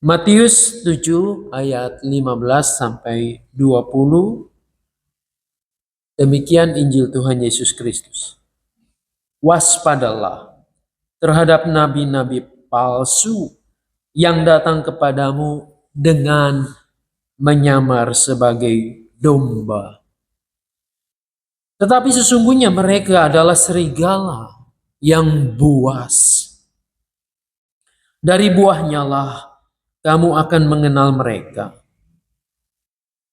Matius 7 ayat 15 sampai 20. Demikian Injil Tuhan Yesus Kristus. Waspadalah terhadap nabi-nabi palsu yang datang kepadamu dengan menyamar sebagai domba. Tetapi sesungguhnya mereka adalah serigala yang buas. Dari buahnya lah kamu akan mengenal mereka.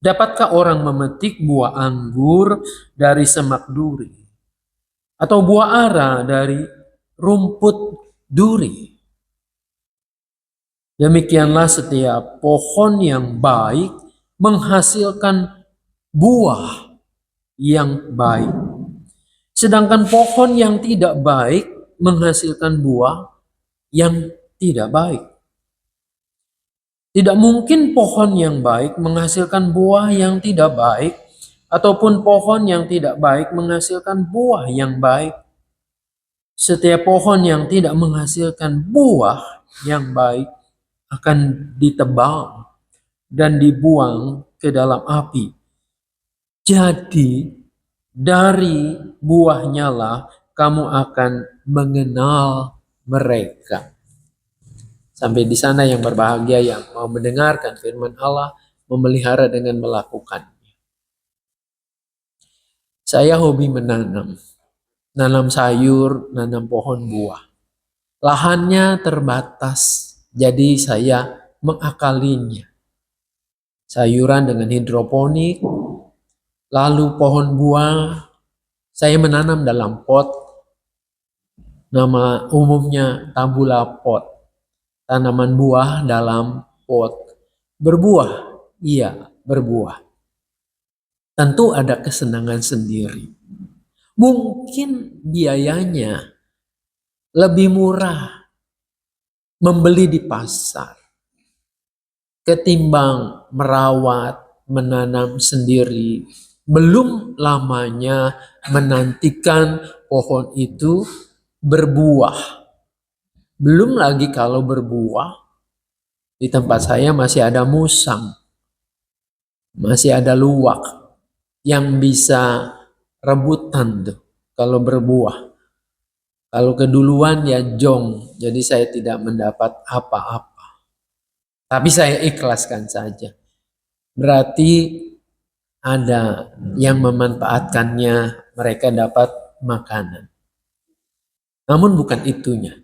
Dapatkah orang memetik buah anggur dari semak duri? Atau buah ara dari rumput duri? Demikianlah setiap pohon yang baik menghasilkan buah yang baik. Sedangkan pohon yang tidak baik menghasilkan buah yang tidak baik. Tidak mungkin pohon yang baik menghasilkan buah yang tidak baik, ataupun pohon yang tidak baik menghasilkan buah yang baik. Setiap pohon yang tidak menghasilkan buah yang baik akan ditebang dan dibuang ke dalam api. Jadi dari buahnya lah kamu akan mengenal mereka. Sampai di sana yang berbahagia yang mau mendengarkan firman Allah, memelihara dengan melakukannya. Saya hobi menanam. Nanam sayur, nanam pohon buah. Lahannya terbatas, jadi saya mengakalinya. Sayuran dengan hidroponik, lalu pohon buah, saya menanam dalam pot. Nama umumnya tabula pot. Tanaman buah dalam pot. Berbuah, iya berbuah. Tentu ada kesenangan sendiri. Mungkin biayanya lebih murah membeli di pasar ketimbang merawat, menanam sendiri. Belum lamanya menantikan pohon itu berbuah. Belum lagi kalau berbuah, di tempat saya masih ada musang, masih ada luwak yang bisa rebutan tuh kalau berbuah. Kalau keduluan ya jong, jadi saya tidak mendapat apa-apa. Tapi saya ikhlaskan saja. Berarti ada yang memanfaatkannya, mereka dapat makanan. Namun bukan itunya.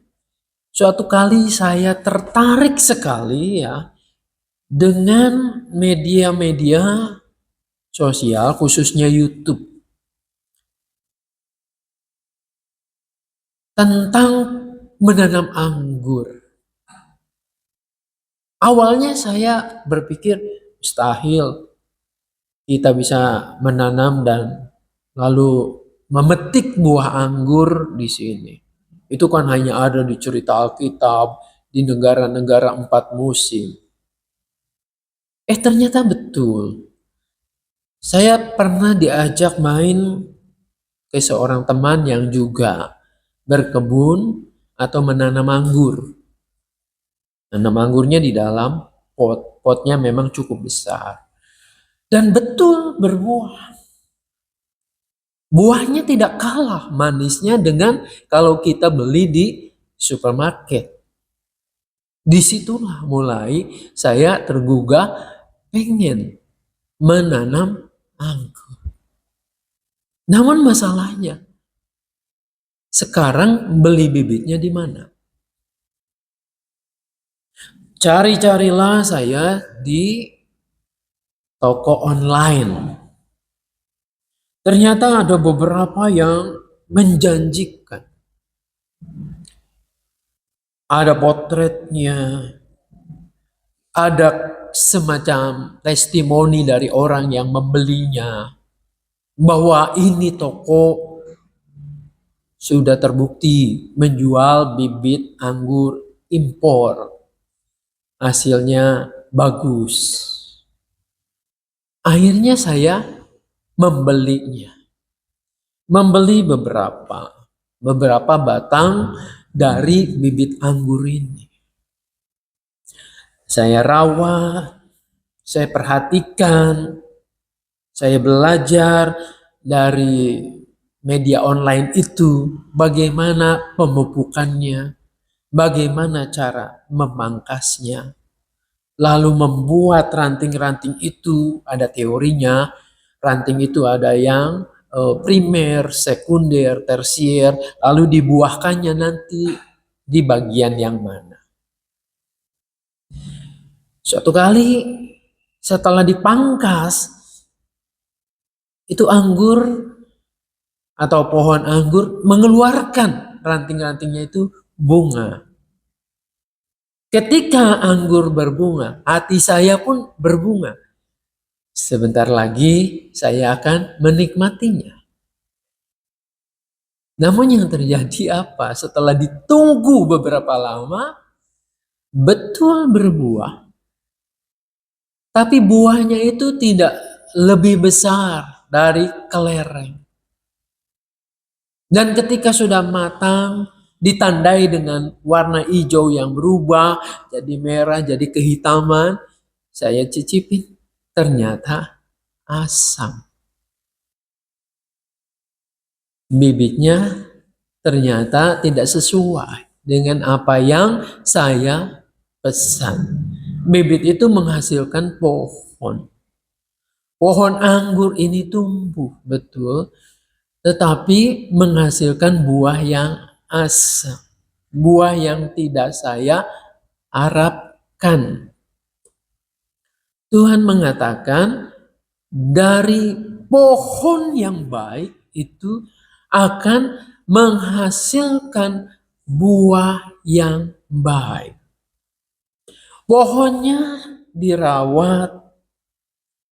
Suatu kali saya tertarik sekali ya dengan media-media sosial, khususnya YouTube, tentang menanam anggur. Awalnya saya berpikir mustahil kita bisa menanam dan lalu memetik buah anggur di sini. Itu kan hanya ada di cerita Alkitab, di negara-negara 4 musim. Ternyata betul. Saya pernah diajak main ke seorang teman yang juga berkebun atau menanam anggur. Nanam anggurnya di dalam pot. Potnya memang cukup besar. Dan betul berbuah. Buahnya tidak kalah manisnya dengan kalau kita beli di supermarket. Disitulah mulai saya tergugah pengen menanam anggur. Namun masalahnya, sekarang beli bibitnya di mana? Cari-carilah saya di toko online. Ternyata ada beberapa yang menjanjikan. Ada potretnya, ada semacam testimoni dari orang yang membelinya, bahwa ini toko sudah terbukti menjual bibit anggur impor. Hasilnya bagus. Akhirnya saya membelinya. Membeli beberapa batang dari bibit anggur ini. Saya rawat, saya perhatikan, saya belajar dari media online itu bagaimana pemupukannya, bagaimana cara memangkasnya, lalu membuat ranting-ranting itu. Ada teorinya, ranting itu ada yang primer, sekunder, tersier, lalu dibuahkannya nanti di bagian yang mana. Suatu kali setelah dipangkas, itu anggur atau pohon anggur mengeluarkan ranting-rantingnya itu bunga. Ketika anggur berbunga, hati saya pun berbunga. Sebentar lagi saya akan menikmatinya. Namun yang terjadi apa? Setelah ditunggu beberapa lama, betul berbuah. Tapi buahnya itu tidak lebih besar dari kelereng. Dan ketika sudah matang, ditandai dengan warna hijau yang berubah, jadi merah, jadi kehitaman, saya cicipin, ternyata asam. Bibitnya ternyata tidak sesuai dengan apa yang saya pesan. Bibit itu menghasilkan pohon. Pohon anggur ini tumbuh, betul, tetapi menghasilkan buah yang asam. Buah yang tidak saya harapkan. Tuhan mengatakan dari pohon yang baik itu akan menghasilkan buah yang baik. Pohonnya dirawat,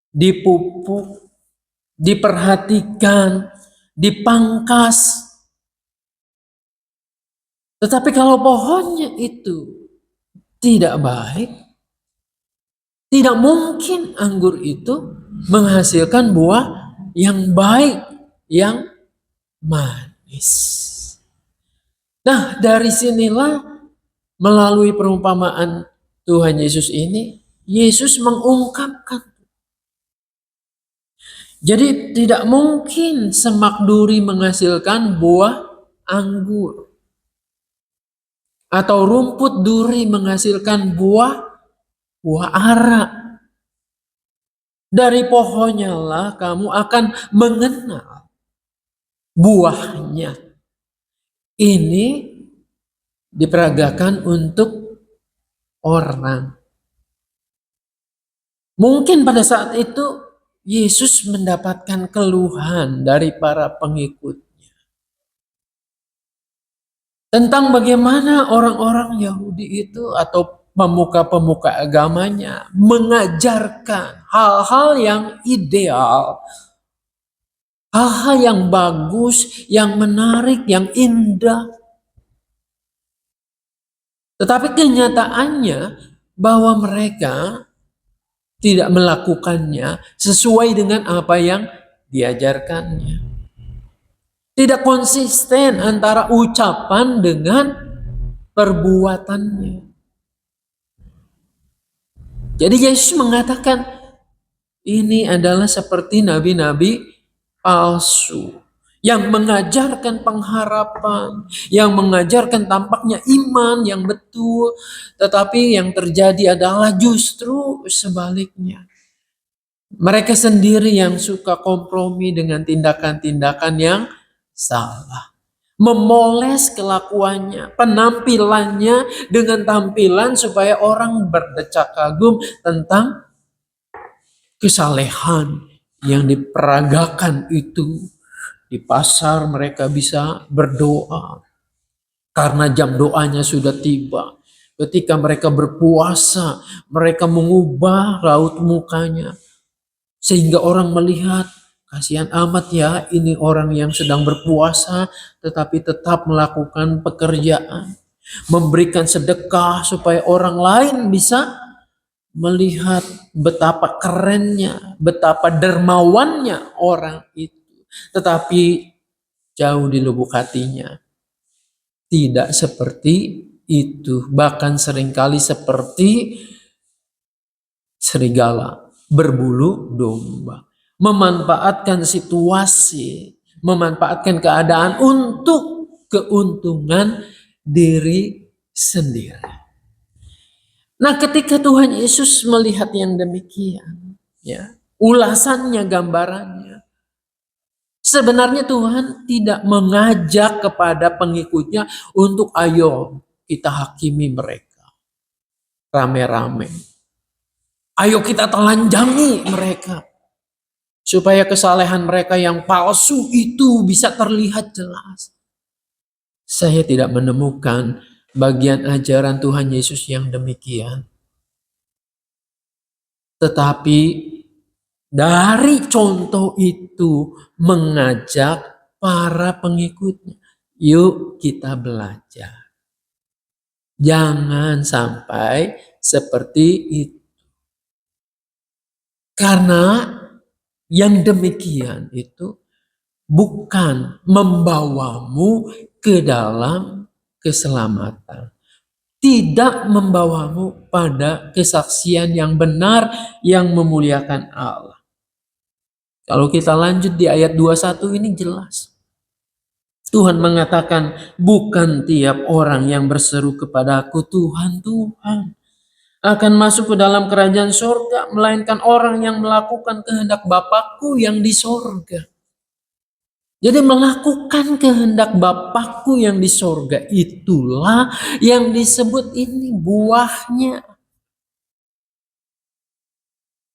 dipupuk, diperhatikan, dipangkas. Tetapi kalau pohonnya itu tidak baik, tidak mungkin anggur itu menghasilkan buah yang baik, yang manis. Nah, dari sinilah melalui perumpamaan Tuhan Yesus ini, Yesus mengungkapkan. Jadi tidak mungkin semak duri menghasilkan buah anggur. Atau rumput duri menghasilkan buah ara. Dari pohonnya lah kamu akan mengenal buahnya. Ini diperagakan untuk orang. Mungkin pada saat itu Yesus mendapatkan keluhan dari para pengikutnya tentang bagaimana orang-orang Yahudi itu atau pemuka-pemuka agamanya mengajarkan hal-hal yang ideal, hal-hal yang bagus, yang menarik, yang indah. Tetapi kenyataannya bahwa mereka tidak melakukannya sesuai dengan apa yang diajarkannya. Tidak konsisten antara ucapan dengan perbuatannya. Jadi Yesus mengatakan ini adalah seperti nabi-nabi palsu yang mengajarkan pengharapan, yang mengajarkan tampaknya iman yang betul, tetapi yang terjadi adalah justru sebaliknya. Mereka sendiri yang suka kompromi dengan tindakan-tindakan yang salah. Memoles kelakuannya, penampilannya dengan tampilan supaya orang berdecak kagum tentang kesalehan yang diperagakan itu. Di pasar mereka bisa berdoa karena jam doanya sudah tiba. Ketika mereka berpuasa, mereka mengubah raut mukanya sehingga orang melihat, kasihan amat ya ini orang yang sedang berpuasa tetapi tetap melakukan pekerjaan, memberikan sedekah supaya orang lain bisa melihat betapa kerennya, betapa dermawannya orang itu. Tetapi jauh di lubuk hatinya tidak seperti itu. Bahkan seringkali seperti serigala berbulu domba. Memanfaatkan situasi, memanfaatkan keadaan untuk keuntungan diri sendiri. Nah, ketika Tuhan Yesus melihat yang demikian, ya, ulasannya, gambarannya, sebenarnya Tuhan tidak mengajak kepada pengikutnya untuk ayo kita hakimi mereka rame-rame. Ayo kita telanjangi mereka. Supaya kesalehan mereka yang palsu itu bisa terlihat jelas. Saya tidak menemukan bagian ajaran Tuhan Yesus yang demikian. Tetapi dari contoh itu mengajak para pengikutnya. Yuk kita belajar. Jangan sampai seperti itu. Karena yang demikian itu bukan membawamu ke dalam keselamatan. Tidak membawamu pada kesaksian yang benar yang memuliakan Allah. Kalau kita lanjut di ayat 21 ini jelas. Tuhan mengatakan, bukan tiap orang yang berseru kepadaku, Tuhan, Tuhan, akan masuk ke dalam kerajaan sorga, melainkan orang yang melakukan kehendak Bapakku yang di sorga. Jadi melakukan kehendak Bapakku yang di sorga itulah yang disebut ini buahnya.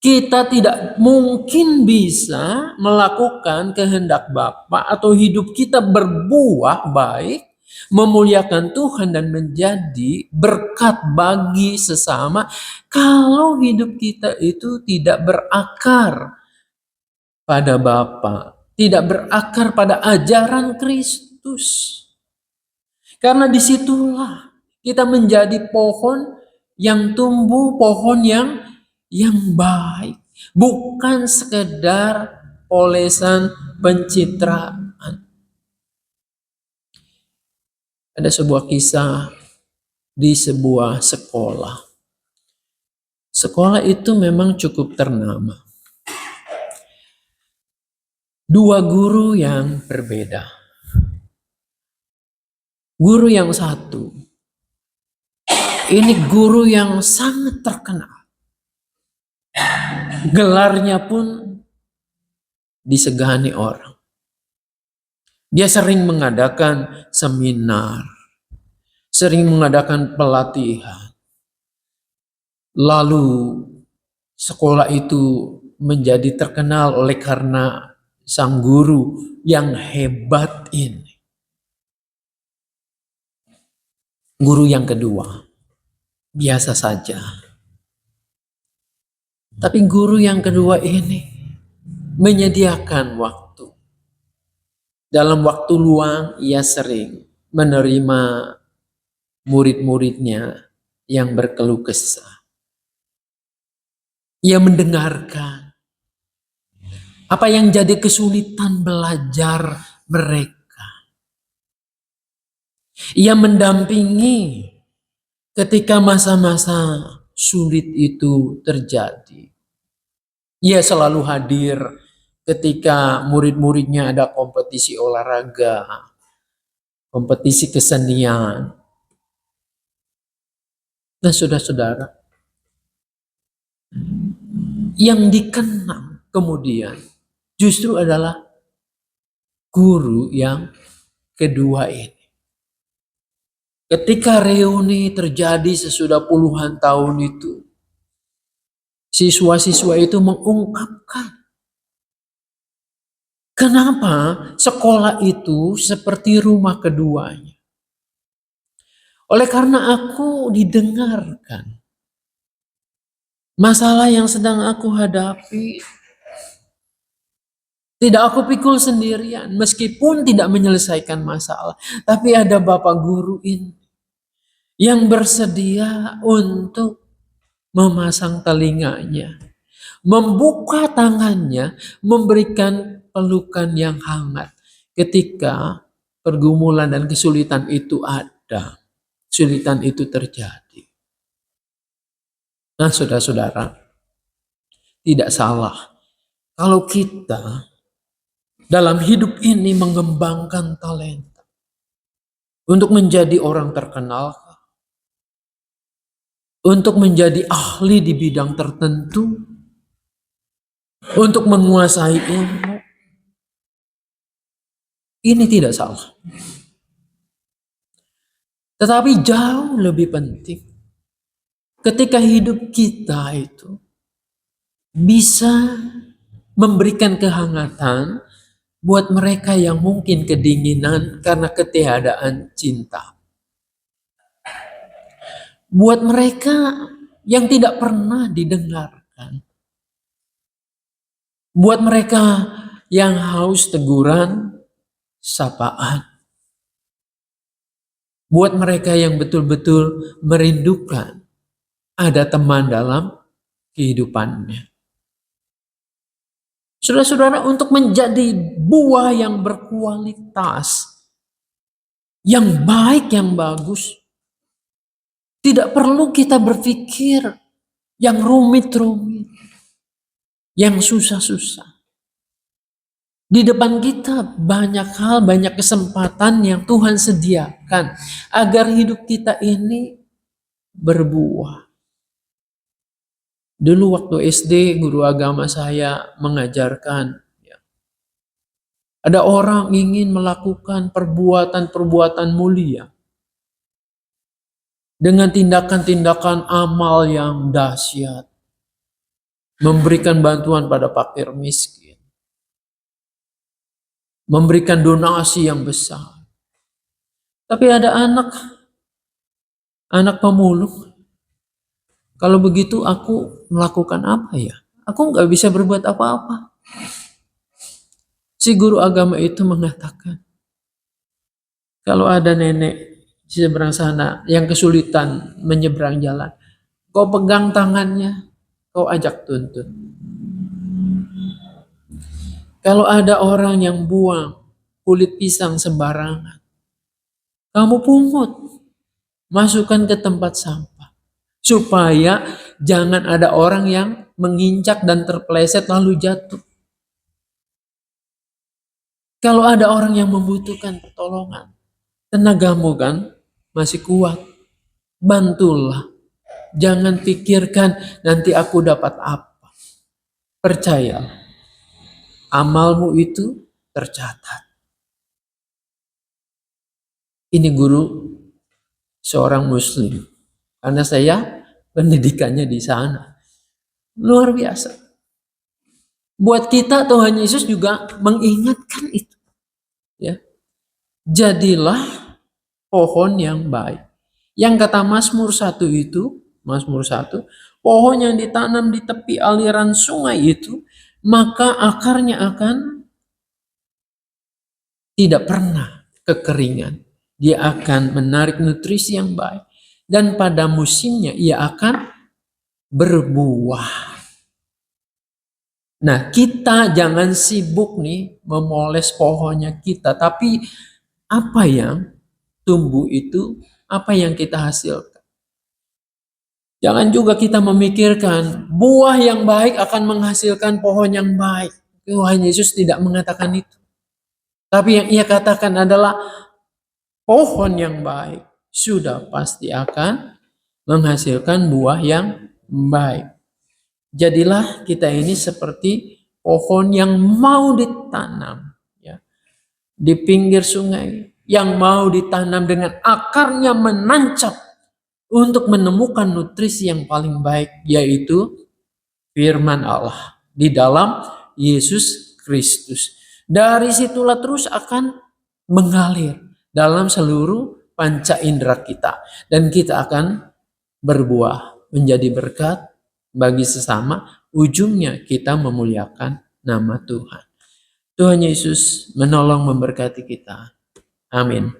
Kita tidak mungkin bisa melakukan kehendak Bapa atau hidup kita berbuah baik, memuliakan Tuhan dan menjadi berkat bagi sesama kalau hidup kita itu tidak berakar pada Bapa, tidak berakar pada ajaran Kristus. Karena disitulah kita menjadi pohon yang tumbuh, pohon yang baik. Bukan sekedar olesan pencitraan. Ada sebuah kisah di sebuah sekolah. Sekolah itu memang cukup ternama. Dua guru yang berbeda. Guru yang satu, ini guru yang sangat terkenal. Gelarnya pun disegani orang. Dia sering mengadakan seminar, sering mengadakan pelatihan. Lalu sekolah itu menjadi terkenal oleh karena sang guru yang hebat ini. Guru yang kedua, biasa saja. Tapi guru yang kedua ini menyediakan waktu. Dalam waktu luang ia sering menerima murid-muridnya yang berkeluh kesah. Ia mendengarkan apa yang jadi kesulitan belajar mereka. Ia mendampingi ketika masa-masa sulit itu terjadi. Ia selalu hadir ketika murid-muridnya ada kompetisi olahraga, kompetisi kesenian. Nah, saudara-saudara, yang dikenang kemudian justru adalah guru yang kedua ini. Ketika reuni terjadi sesudah puluhan tahun itu, siswa-siswa itu mengungkapkan kenapa sekolah itu seperti rumah keduanya. Oleh karena aku didengarkan masalah yang sedang aku hadapi, tidak aku pikul sendirian, meskipun tidak menyelesaikan masalah. Tapi ada Bapak Guru ini yang bersedia untuk memasang telinganya, membuka tangannya, memberikan pelukan yang hangat ketika pergumulan dan kesulitan itu ada. Kesulitan itu terjadi. Nah, saudara-saudara, tidak salah kalau kita dalam hidup ini mengembangkan talenta untuk menjadi orang terkenal, untuk menjadi ahli di bidang tertentu, untuk menguasai ilmu. Ini tidak salah. Tetapi jauh lebih penting ketika hidup kita itu bisa memberikan kehangatan buat mereka yang mungkin kedinginan karena ketiadaan cinta. Buat mereka yang tidak pernah didengarkan. Buat mereka yang haus teguran, sapaan. Buat mereka yang betul-betul merindukan ada teman dalam kehidupannya. Saudara-saudara, untuk menjadi buah yang berkualitas, yang baik, yang bagus, tidak perlu kita berpikir yang rumit-rumit, yang susah-susah. Di depan kita banyak hal, banyak kesempatan yang Tuhan sediakan agar hidup kita ini berbuah. Dulu waktu SD, guru agama saya mengajarkan, ada orang ingin melakukan perbuatan-perbuatan mulia dengan tindakan-tindakan amal yang dahsyat, memberikan bantuan pada fakir miskin, memberikan donasi yang besar. Tapi ada anak pemulung. Kalau begitu aku melakukan apa ya? Aku nggak bisa berbuat apa-apa. Si guru agama itu mengatakan, kalau ada nenek di seberang sana yang kesulitan menyeberang jalan, kau pegang tangannya, kau ajak tuntun. Kalau ada orang yang buang kulit pisang sembarangan, kamu pungut, masukkan ke tempat sampah. Supaya jangan ada orang yang menginjak dan terpeleset lalu jatuh. Kalau ada orang yang membutuhkan pertolongan, tenagamu kan masih kuat, bantulah. Jangan pikirkan nanti aku dapat apa. Percaya, amalmu itu tercatat. Ini guru seorang muslim. Karena saya pendidikannya di sana. Luar biasa. Buat kita Tuhan Yesus juga mengingatkan itu. Ya. Jadilah pohon yang baik. Yang kata Mazmur 1 itu, Mazmur 1, pohon yang ditanam di tepi aliran sungai itu, maka akarnya akan tidak pernah kekeringan. Dia akan menarik nutrisi yang baik. Dan pada musimnya ia akan berbuah. Nah, kita jangan sibuk nih memoles pohonnya kita. Tapi apa yang tumbuh itu, apa yang kita hasilkan. Jangan juga kita memikirkan buah yang baik akan menghasilkan pohon yang baik. Tuhan Yesus tidak mengatakan itu. Tapi yang ia katakan adalah pohon yang baik sudah pasti akan menghasilkan buah yang baik. Jadilah kita ini seperti pohon yang mau ditanam ya, di pinggir sungai, yang mau ditanam dengan akarnya menancap untuk menemukan nutrisi yang paling baik, yaitu firman Allah di dalam Yesus Kristus. Dari situlah terus akan mengalir dalam seluruh panca indera kita. Dan kita akan berbuah menjadi berkat bagi sesama. Ujungnya kita memuliakan nama Tuhan. Tuhan Yesus menolong memberkati kita. Amin.